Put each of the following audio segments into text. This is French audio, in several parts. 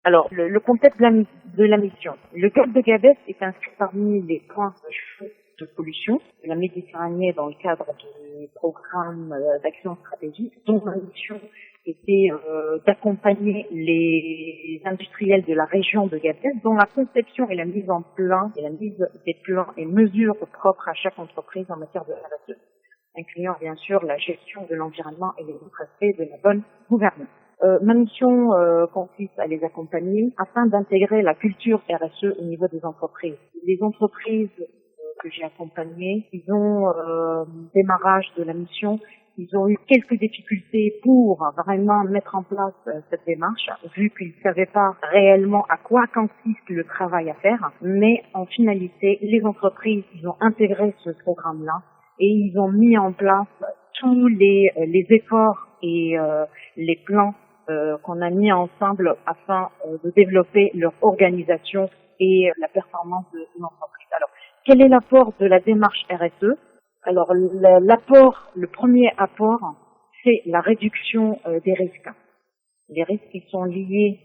Alors, le contexte de la mission. Le Cap de Gabès est inscrit parmi les points chauds de pollution de la Méditerranée dans le cadre du programme d'action stratégique, dont la mission était d'accompagner les industriels de la région de Gabès dans la conception et la mise en plan et la mise des plans et mesures propres à chaque entreprise en matière de RSE, incluant bien sûr la gestion de l'environnement et les autres aspects de la bonne gouvernance. Ma mission consiste à les accompagner afin d'intégrer la culture RSE au niveau des entreprises. Les entreprises que j'ai accompagnées, ils ont démarrage de la mission, ils ont eu quelques difficultés pour vraiment mettre en place cette démarche, vu qu'ils ne savaient pas réellement à quoi consiste le travail à faire. Mais en finalité, les entreprises, ils ont intégré ce programme-là et ils ont mis en place tous les efforts et les plans qu'on a mis ensemble afin de développer leur organisation et la performance de l'entreprise. Alors, quel est l'apport de la démarche RSE? Alors, le premier apport, c'est la réduction des risques. Les risques qui sont liés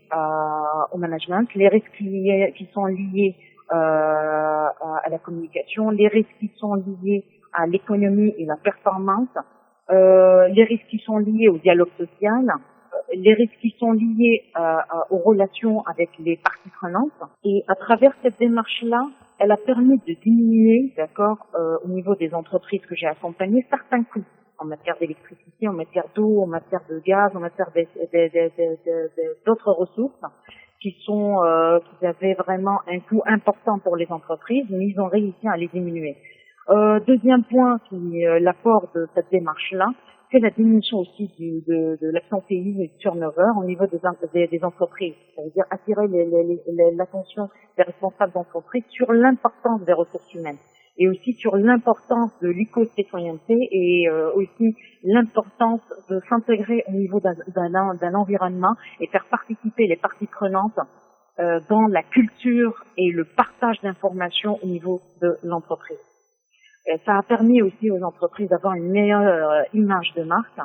au management, les risques qui sont liés à la communication, les risques qui sont liés à l'économie et la performance, les risques qui sont liés au dialogue social, les risques qui sont liés aux relations avec les parties prenantes. Et à travers cette démarche-là, elle a permis de diminuer, au niveau des entreprises que j'ai accompagnées, certains coûts en matière d'électricité, en matière d'eau, en matière de gaz, en matière d'autres ressources qui avaient vraiment un coût important pour les entreprises, mais ils ont réussi à les diminuer. Deuxième point, l'apport de cette démarche-là, c'est la diminution aussi de l'absentéisme et du turnover au niveau des entreprises. Ça veut dire attirer l'attention des responsables d'entreprise sur l'importance des ressources humaines et aussi sur l'importance de l'éco-citoyenneté et aussi l'importance de s'intégrer au niveau d'un environnement et faire participer les parties prenantes dans la culture et le partage d'informations au niveau de l'entreprise. Ça a permis aussi aux entreprises d'avoir une meilleure image de marque.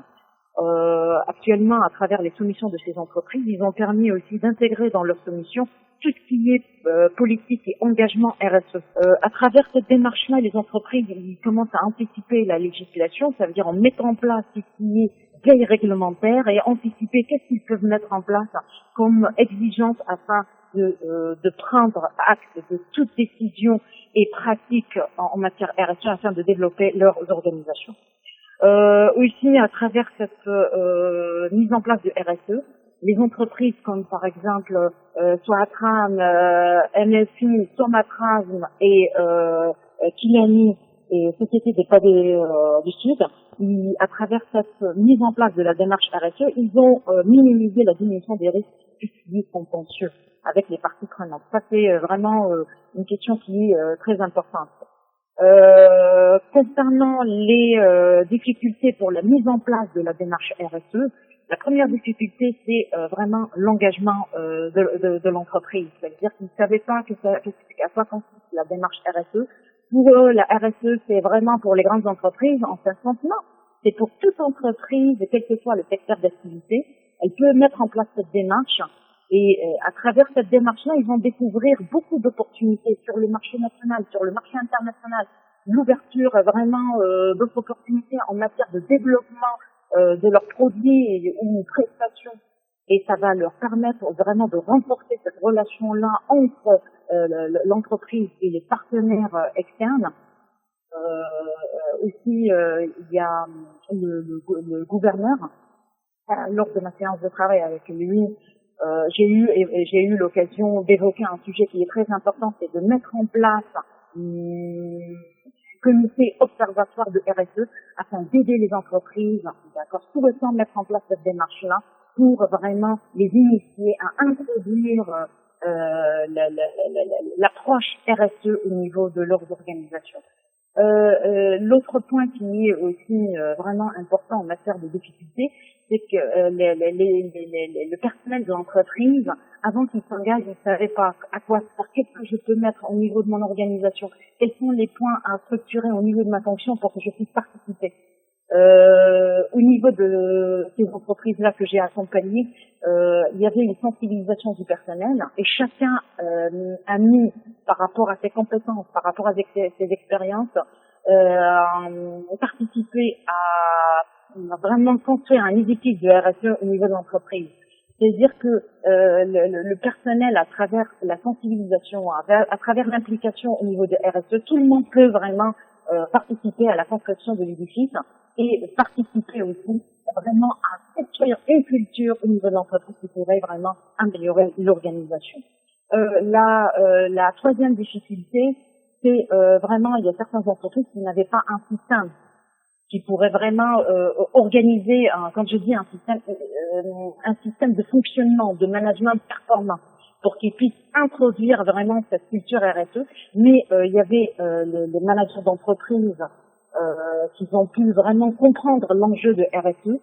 Actuellement, à travers les soumissions de ces entreprises, ils ont permis aussi d'intégrer dans leurs soumissions tout ce qui est politique et engagement RSE. À travers cette démarche-là, les entreprises ils commencent à anticiper la législation, ça veut dire en mettant en place tout ce qui est veille réglementaire et anticiper qu'est-ce qu'ils peuvent mettre en place comme exigence afin de prendre acte de toute décision et pratique en matière RSE afin de développer leurs organisations. Aussi, à travers cette mise en place de RSE, les entreprises comme par exemple Soatran, MFI, Somatrasm et Kilani et Société des Pavés du Sud, à travers cette mise en place de la démarche RSE, ils ont minimisé la diminution des risques contentieux avec les parties prenantes. Ça, c'est vraiment une question qui est très importante. Concernant les difficultés pour la mise en place de la démarche RSE, la première difficulté, c'est vraiment l'engagement de l'entreprise. C'est-à-dire qu'ils ne savaient pas à quoi consiste la démarche RSE. Pour eux, la RSE, c'est vraiment pour les grandes entreprises. En fin de compte, non. C'est pour toute entreprise, quel que soit le secteur d'activité. Elle peut mettre en place cette démarche. Et à travers cette démarche-là, ils vont découvrir beaucoup d'opportunités sur le marché national, sur le marché international, l'ouverture vraiment d'autres opportunités en matière de développement de leurs produits ou prestations. Et ça va leur permettre vraiment de renforcer cette relation-là entre l'entreprise et les partenaires externes. Aussi, il y a le gouverneur. Lors de ma séance de travail avec lui, j'ai eu l'occasion d'évoquer un sujet qui est très important, c'est de mettre en place un comité observatoire de RSE afin d'aider les entreprises, souhaitant mettre en place cette démarche-là pour vraiment les initier à introduire l'approche RSE au niveau de leurs organisations. L'autre point qui est aussi vraiment important en matière de difficulté, c'est que le personnel de l'entreprise, avant qu'il s'engage, il ne savait pas à quoi faire, qu'est-ce que je peux mettre au niveau de mon organisation, quels sont les points à structurer au niveau de ma fonction pour que je puisse participer. Au niveau de ces entreprises-là que j'ai accompagnées, il y avait une sensibilisation du personnel et chacun a mis, par rapport à ses compétences, par rapport à ses expériences, participé à vraiment construire un édifice de RSE au niveau de l'entreprise. C'est-à-dire que le personnel, à travers la sensibilisation, à travers l'implication au niveau de RSE, tout le monde peut vraiment participer à la construction de l'édifice et participer aussi vraiment à construire une culture au niveau de l'entreprise qui pourrait vraiment améliorer l'organisation. La troisième difficulté, c'est vraiment, il y a certaines entreprises qui n'avaient pas un système qui pourrait vraiment organiser, quand je dis un système de fonctionnement, de management performant, pour qu'ils puissent introduire vraiment cette culture RSE. Mais il y avait les managers d'entreprise qui ont pu vraiment comprendre l'enjeu de RSE.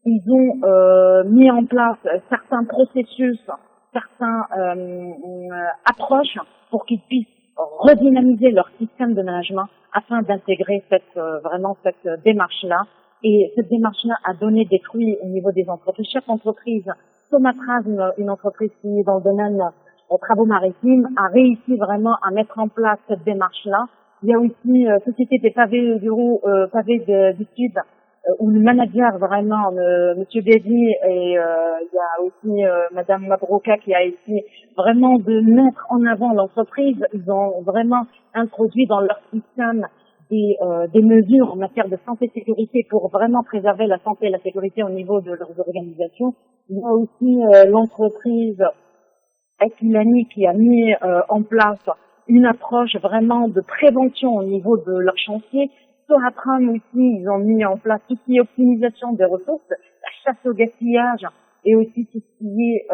Ils ont mis en place certains processus, certaines approches pour qu'ils puissent redynamiser leur système de management afin d'intégrer vraiment cette démarche-là. Et cette démarche-là a donné des fruits au niveau des entreprises. Chaque entreprise, Somatraz, une entreprise qui est dans le domaine des travaux maritimes, a réussi vraiment à mettre en place cette démarche-là. Il y a aussi Société des pavés du Sud, où le manager vraiment, Monsieur Bédi, et il y a aussi Madame Mabrouka qui a essayé vraiment de mettre en avant l'entreprise. Ils ont vraiment introduit dans leur système des mesures en matière de santé et sécurité pour vraiment préserver la santé et la sécurité au niveau de leurs organisations. Il y a aussi l'entreprise Aquilani qui a mis en place une approche vraiment de prévention au niveau de leur chantier. Soratram aussi, ils ont mis en place tout ce qui est optimisation des ressources, la chasse au gaspillage et aussi tout ce qui est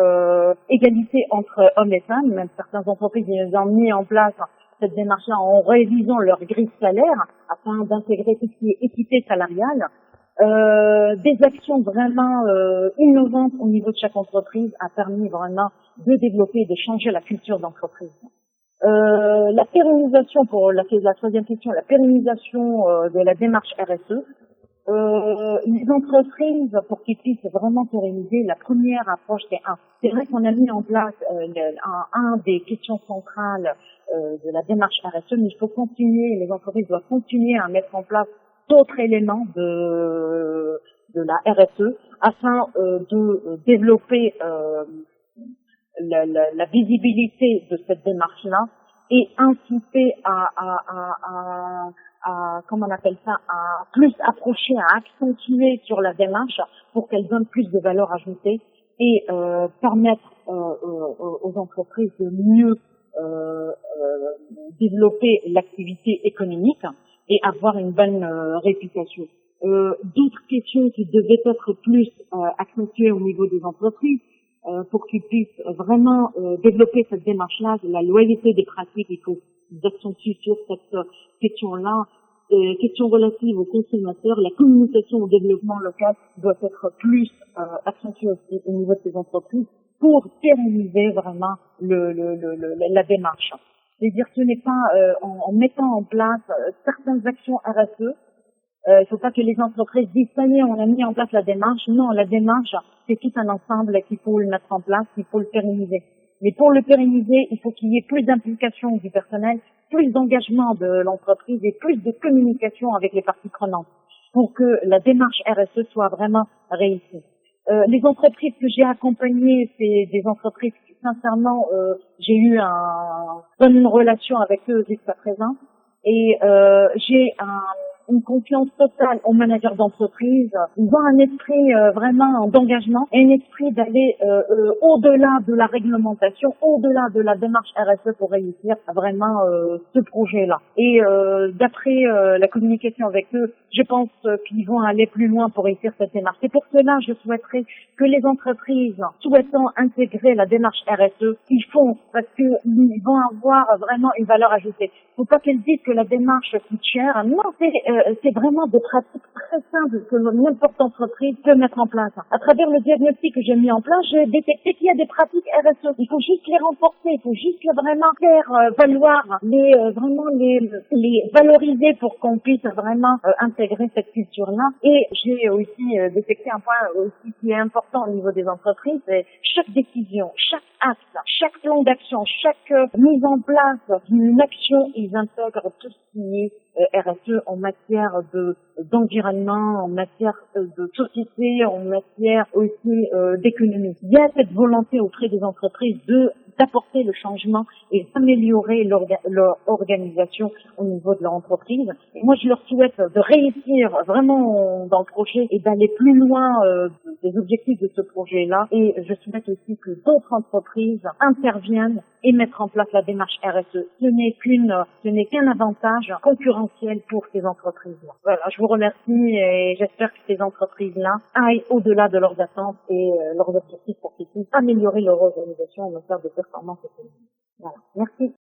égalité entre hommes et femmes. Même certaines entreprises, ils ont mis en place cette démarche-là en révisant leur grille de salaire afin d'intégrer tout ce qui est équité salariale. Des actions vraiment innovantes au niveau de chaque entreprise a permis vraiment de développer et de changer la culture d'entreprise. La pérennisation, pour la troisième question, la pérennisation de la démarche RSE. Les entreprises, pour qu'ils puissent vraiment pérenniser, la première approche, c'est vrai qu'on a mis en place un des questions centrales de la démarche RSE, mais il faut continuer, les entreprises doivent continuer à mettre en place d'autres éléments de la RSE afin de développer la visibilité de cette démarche-là et inciter comment on appelle ça, à plus approcher, à accentuer sur la démarche pour qu'elle donne plus de valeur ajoutée et permettre aux entreprises de mieux développer l'activité économique et avoir une bonne réputation. D'autres questions qui devaient être plus accentuées au niveau des entreprises pour qu'ils puissent vraiment développer cette démarche-là, la loyauté des pratiques, il faut accentuer sur cette question-là. Questions relatives aux consommateurs, la communication au développement local doit être plus accentuée aussi au niveau de ces entreprises pour pérenniser vraiment la démarche. C'est-à-dire que ce n'est pas en mettant en place certaines actions RSE, il ne faut pas que les entreprises disent ça y est, on a mis en place la démarche. Non, la démarche, c'est tout un ensemble qu'il faut le mettre en place, qu'il faut le pérenniser. Mais pour le pérenniser, il faut qu'il y ait plus d'implication du personnel, plus d'engagement de l'entreprise et plus de communication avec les parties prenantes pour que la démarche RSE soit vraiment réussie. Les entreprises que j'ai accompagnées, c'est des entreprises qui, sincèrement, j'ai eu une bonne relation avec eux jusqu'à présent et j'ai une confiance totale aux managers d'entreprise. Ils ont un esprit vraiment d'engagement et un esprit d'aller au-delà de la réglementation, au-delà de la démarche RSE pour réussir vraiment ce projet-là. Et d'après la communication avec eux, je pense qu'ils vont aller plus loin pour réussir cette démarche. C'est pour cela je souhaiterais que les entreprises souhaitant intégrer la démarche RSE, ils font parce qu'ils vont avoir vraiment une valeur ajoutée. Il ne faut pas qu'elles disent que la démarche coûte cher. Non, c'est c'est vraiment des pratiques très simples que n'importe entreprise peut mettre en place. À travers le diagnostic que j'ai mis en place, j'ai détecté qu'il y a des pratiques RSE. Il faut juste les renforcer, il faut juste vraiment faire valoir, vraiment les valoriser pour qu'on puisse vraiment intégrer cette culture-là. Et j'ai aussi détecté un point aussi qui est important au niveau des entreprises, c'est chaque décision, chaque acte, chaque plan d'action, chaque mise en place d'une action, ils intègrent tout ce qui est RSE en matière d'environnement, en matière de société, en matière aussi d'économie. Il y a cette volonté auprès des entreprises d'apporter le changement et d'améliorer leur organisation au niveau de leur entreprise. Et moi, je leur souhaite de réussir vraiment dans le projet et d'aller plus loin des objectifs de ce projet-là. Et je souhaite aussi que d'autres entreprises interviennent et mettre en place la démarche RSE. Ce n'est qu'un avantage concurrentiel pour ces entreprises-là. Voilà, je vous remercie et j'espère que ces entreprises-là aillent au-delà de leurs attentes et leurs objectifs pour qu'ils puissent améliorer leur organisation en matière de performance économique. Voilà, merci.